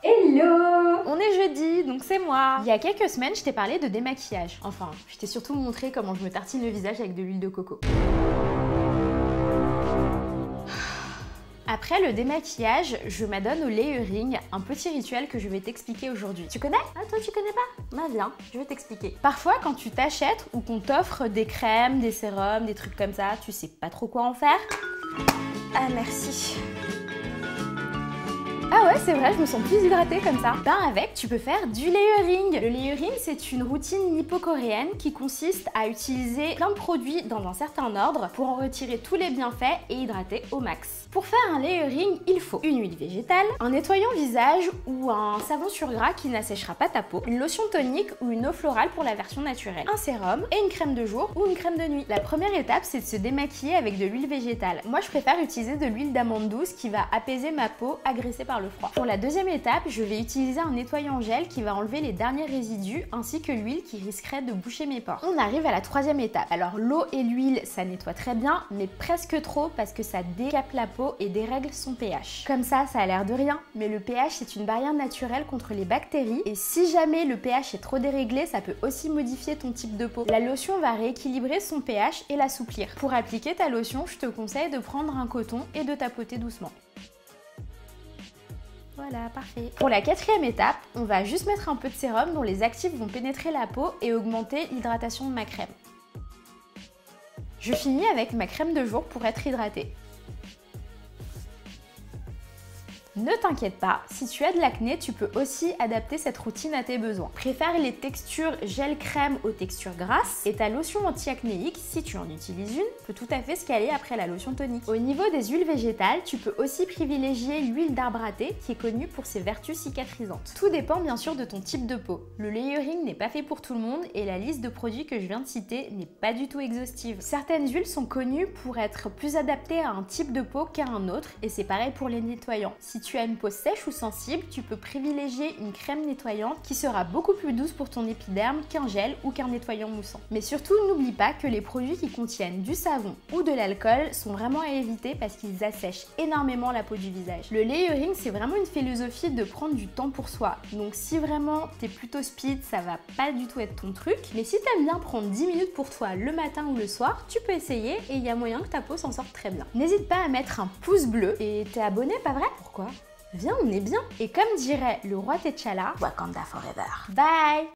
Hello! On est jeudi, donc c'est moi. Il y a quelques semaines, je t'ai parlé de démaquillage. Enfin, je t'ai surtout montré comment je me tartine le visage avec de l'huile de coco. Après le démaquillage, je m'adonne au layering, un petit rituel que je vais t'expliquer aujourd'hui. Tu connais? Ah, toi tu connais pas? Bah viens, je vais t'expliquer. Parfois quand tu t'achètes ou qu'on t'offre des crèmes, des sérums, des trucs comme ça, tu sais pas trop quoi en faire. Ah merci. Ah ouais, c'est vrai, je me sens plus hydratée comme ça. Ben avec, tu peux faire du layering. Le layering, c'est une routine nippo-coréenne qui consiste à utiliser plein de produits dans un certain ordre pour en retirer tous les bienfaits et hydrater au max. Pour faire un layering, il faut une huile végétale, un nettoyant visage ou un savon sur gras qui n'asséchera pas ta peau, une lotion tonique ou une eau florale pour la version naturelle, un sérum et une crème de jour ou une crème de nuit. La première étape, c'est de se démaquiller avec de l'huile végétale. Moi, je préfère utiliser de l'huile d'amande douce qui va apaiser ma peau agressée par le froid. Pour la deuxième étape, je vais utiliser un nettoyant gel qui va enlever les derniers résidus ainsi que l'huile qui risquerait de boucher mes pores. On arrive à la troisième étape. Alors l'eau et l'huile, ça nettoie très bien, mais presque trop parce que ça décape la peau et dérègle son pH. Comme ça a l'air de rien, mais le pH c'est une barrière naturelle contre les bactéries et si jamais le pH est trop déréglé, ça peut aussi modifier ton type de peau. La lotion va rééquilibrer son pH et l'assouplir. Pour appliquer ta lotion, je te conseille de prendre un coton et de tapoter doucement. Voilà, parfait. Pour la quatrième étape, on va juste mettre un peu de sérum dont les actifs vont pénétrer la peau et augmenter l'hydratation de ma crème. Je finis avec ma crème de jour pour être hydratée. Ne t'inquiète pas, si tu as de l'acné, tu peux aussi adapter cette routine à tes besoins. Préfère les textures gel-crème aux textures grasses et ta lotion anti-acnéique, si tu en utilises une, peut tout à fait se caler après la lotion tonique. Au niveau des huiles végétales, tu peux aussi privilégier l'huile d'arbre à thé qui est connue pour ses vertus cicatrisantes. Tout dépend bien sûr de ton type de peau. Le layering n'est pas fait pour tout le monde et la liste de produits que je viens de citer n'est pas du tout exhaustive. Certaines huiles sont connues pour être plus adaptées à un type de peau qu'à un autre et c'est pareil pour les nettoyants. Si tu as une peau sèche ou sensible, tu peux privilégier une crème nettoyante qui sera beaucoup plus douce pour ton épiderme qu'un gel ou qu'un nettoyant moussant. Mais surtout, n'oublie pas que les produits qui contiennent du savon ou de l'alcool sont vraiment à éviter parce qu'ils assèchent énormément la peau du visage. Le layering, c'est vraiment une philosophie de prendre du temps pour soi. Donc si vraiment t'es plutôt speed, ça va pas du tout être ton truc. Mais si t'aimes bien prendre 10 minutes pour toi le matin ou le soir, tu peux essayer et il y a moyen que ta peau s'en sorte très bien. N'hésite pas à mettre un pouce bleu et t'es abonné, pas vrai? Pourquoi? Viens, on est bien. Et comme dirait le roi T'Challa, Wakanda forever. Bye!